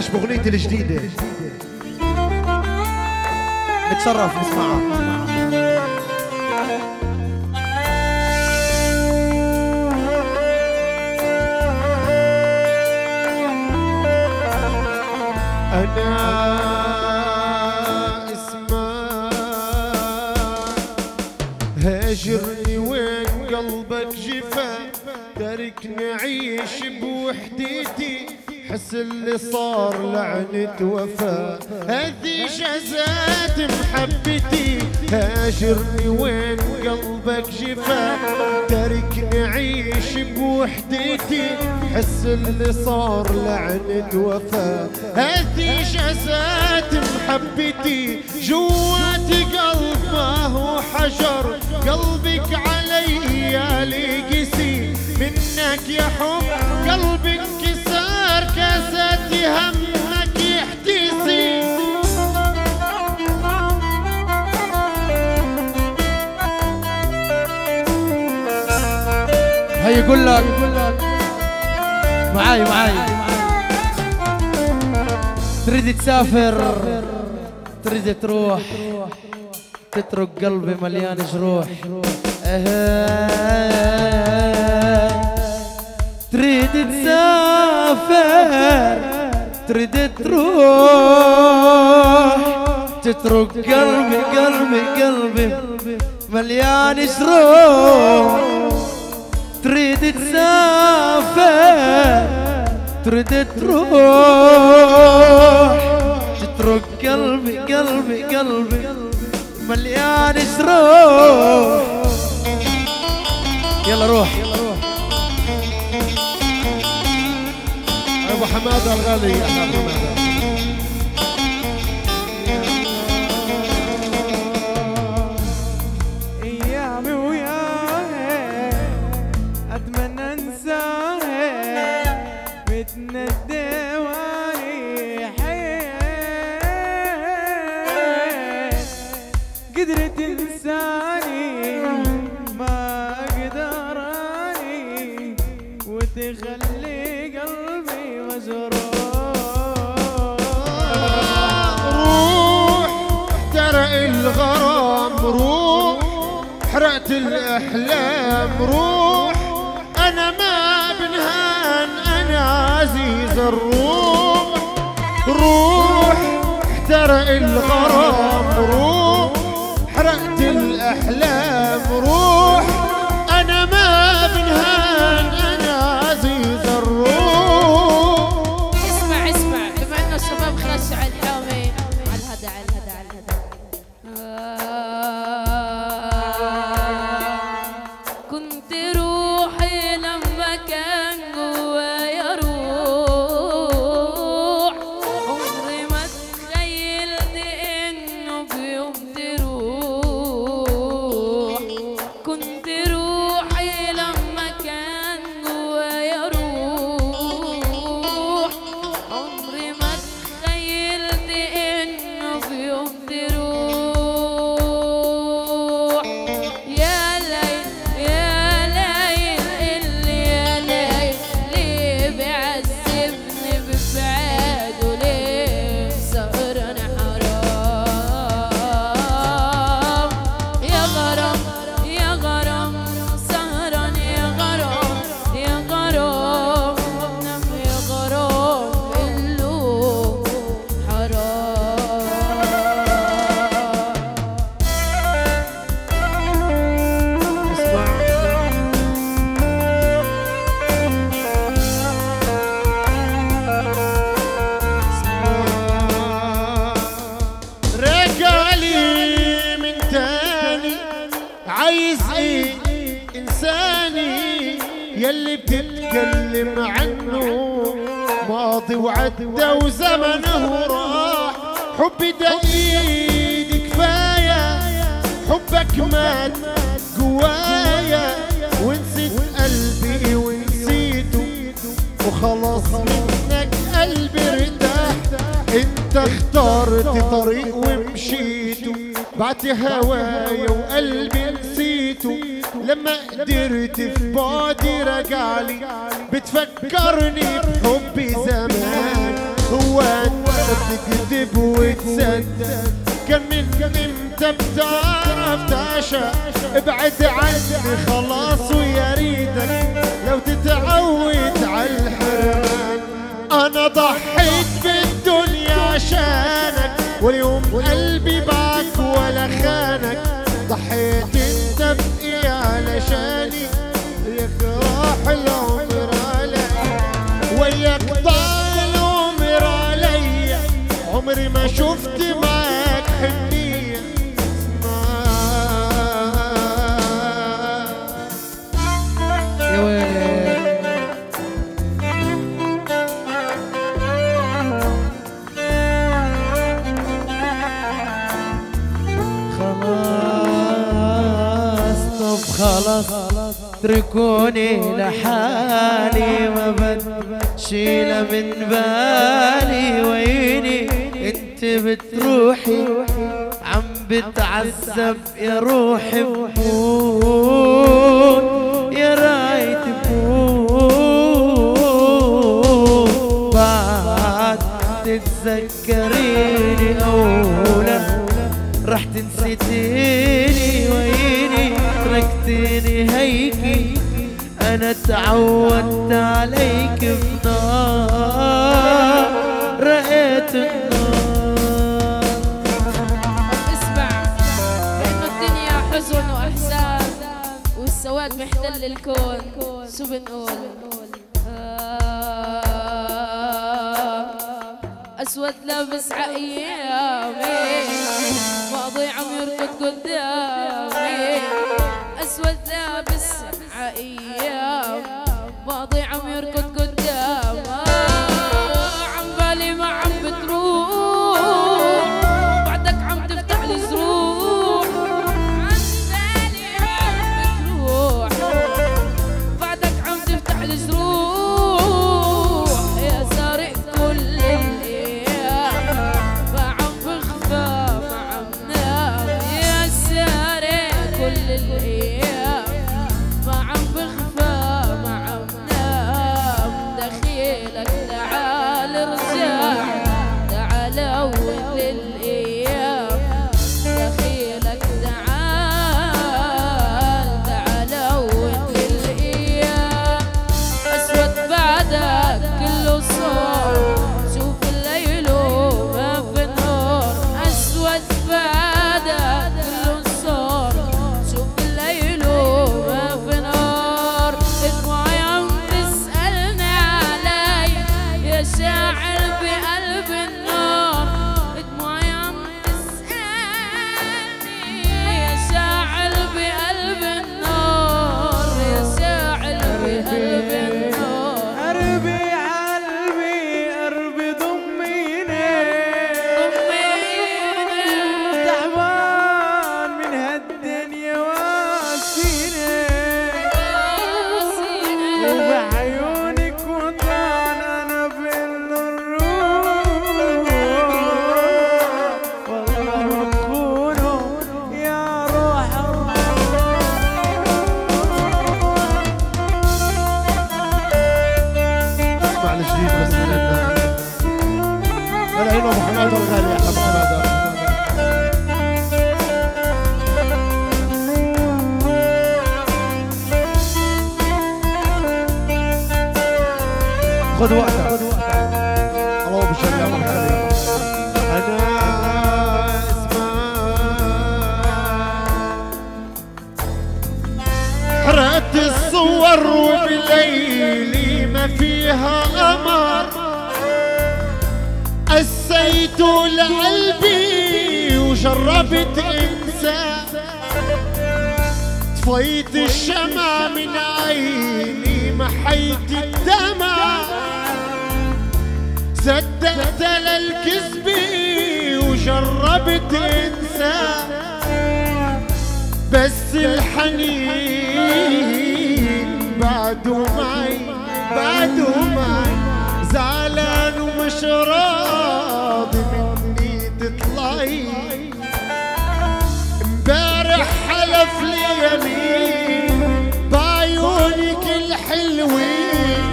بلش باغنيتي الجديدة، نتشرف نسمعها. أنا اسمع هاجرني وين قلبك جفا، تاركني عيش بوحدتي، حس اللي صار لعنة وفا، هذه جزات محبتي. هاجرني وين قلبك جفا، تاركني عيش بوحدتي، حس اللي صار لعنة وفا، هذه جزات محبتي. جواتي قلب ما هو حجر، قلبك علي لقسي، منك يا حب قلبك كسر، كاساتي همك يحتسي. هي يقول لك معاي تريد تسافر، تريد تروح، تترك قلبي مليان جروح. تريد تسافر، تريد تروح، تترك قلبي مليان جروح. تريد تسافر، تريد تروح، تترك قلبي مليان جروح. يلا روح ابو حماده الغالي، ابو حماده. ايامي وياها اتمنى انساها، بتندى قدرت انساني ما قدراني، وتخلي قلبي مجروح. روح احترق الغرام، روح حرقت الاحلام، روح انا ما بنهان، انا عزيز الروح. روح احترق الغرام، روح حرقت الأحلام، روح أنا ما بنهان، أنا عزيز الروح. اسمع بما إنه الشباب خشوا على الحومي، على الهدى كنت روحي لما كان جوايا روح، عمري ما تخيلت إنه بيوم تروح. كنت روحي لما كان جوايا روح، عمري ما تخيلت إنه بيوم تروح. يا ليل ليه بيعذبني ببعاده، ليه سهران حرام. يا غرام سهران، يا غرام نام، يا غرام اللوم حرام. رجالي من تاني عايز ايه انساني، يلي بتتكلم عنه ماضي وعدى وزمنه راح. حبي ده ايدي كفايه، حبك مات جوايا، ونسيت قلبي ونسيته، وخلاص منك قلبي ارتاح. انت اخترت طريق ومشيته، بعت هوايا وقلبي نسيته. لما قدرت في بعدي رجعلي، بتفكرني بحبي زمان، هو انت بتكذب وتصدق؟ كم من امتى بتعرف تعشق؟ ابعد عني خلاص ويا ريتك لو تتعود على الحرمان. انا ضحيت بالدنيا عشانك واليوم قلبي باك ولا خانك. ضحيت انت بإيه علشاني؟ وياك راح العمر علي، وياك ضاع العمر علي، عمري ما شفت معاك حنية. يا ويلي خلاص اتركوني لحالي، ما بتشيله من بالي. ويني انت بتروحي عم بتعذب يا روحي، بموت يا رايت بموت بعد تتذكريني أولا رح تنسيتيني. ويني تركتيني هيكي أنا تعودت عليك بنار رأيت النار. اسمع لأنه الدنيا حزن وإحساس والسواد محتل الكون. شو بنقول؟ أسود لابس عأيامي ماضي عم يركض قدامي. أسود لابس عأيام ماضي عم يركض قدامي. عم بالي ما عم بتروح بعدك عم تفتح لي زروق. عم بالي عم بتروح بعدك عم تفتح لي زروق. يا سارق كل الأيام ما عم بخفى ما عم نام. يا سارق كل الأيام ما عم بخفى ما عم نام. دخيلك تعال ارجع تعال أول الأيام. دخيلك تعال تعال أول الأيام. أسود بعدك كله صار شوف الليل وما في النور. أسود بعدك كله صار شوف الليل وما في نور. دموعي عم تسألني علي يا شاعر بقلب النار. دموعي عم تسألني يا شاعر بقلب النار. يا شاعر بقلب النار. قربي عالبي قربي ضميني تعبان من هالدنيا واسيني. بعيونك وطان انا بالروح والله بخونه يا روح اسمع الجديد بس من هلا هنا ابو حماده الغالي. احلى ابو حماده. خذ وقتك. الله بشري ابو حماده. انا اسمع حرقت الصور وبليلي ما فيها قمر. قسيت لقلبي وجربت انسى. طفيت الشمع من عيني محيت الدمع. صدقت للكذب وجربت انسى. بس الحنين بعده معي بعده معي. زعلان ومش راضي مني تطلعي. امبارح حلف لي يمين بعيونك الحلوين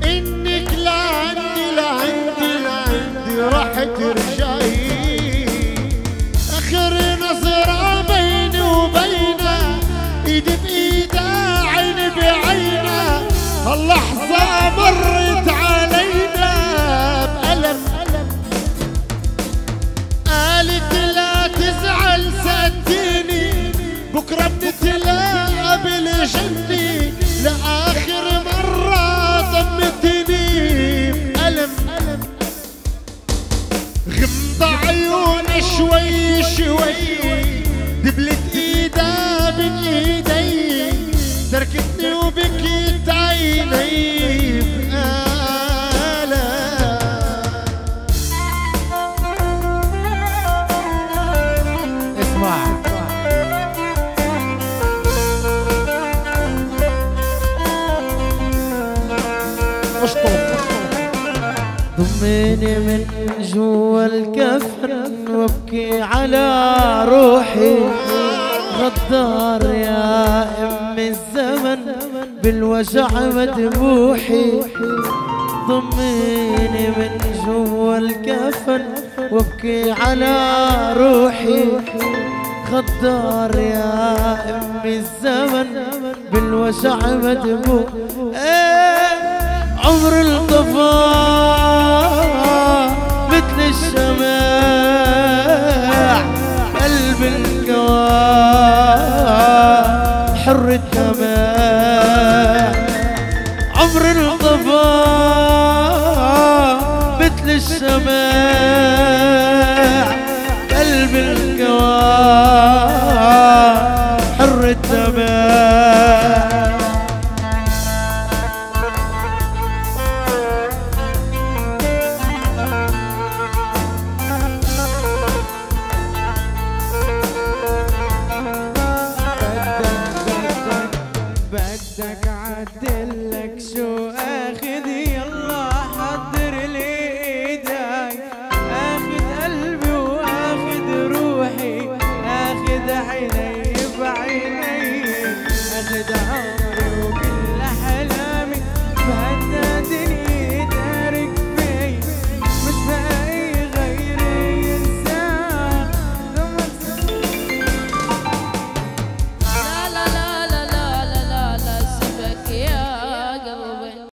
انك لعندي لعندي لعندي العطر جاي اخر نظرة بيني وبينه ايد بايده عين بعينه اللحظة مرت علينا بألم قالت لا تزعل صدقني بكرة بنتلاقى بالجنة لآخر مرة ضمتني بألم غمض عيوني شوي شوي دبلت ايدها بين ايدي تركتني وبكيت عيني بآلام اسمع ضميني من جوا الكفن وابكي على روحي غدار يا ام الزمن بالوجع مذبوحي ضميني من جوا الكفن وابكي على روحي غدار يا ام الزمن بالوجع مذبوح عمر القفا مثل الشماع قلب الكواع حر الدماع عمر القفا مثل الشماع قلب الكواع حر الدماع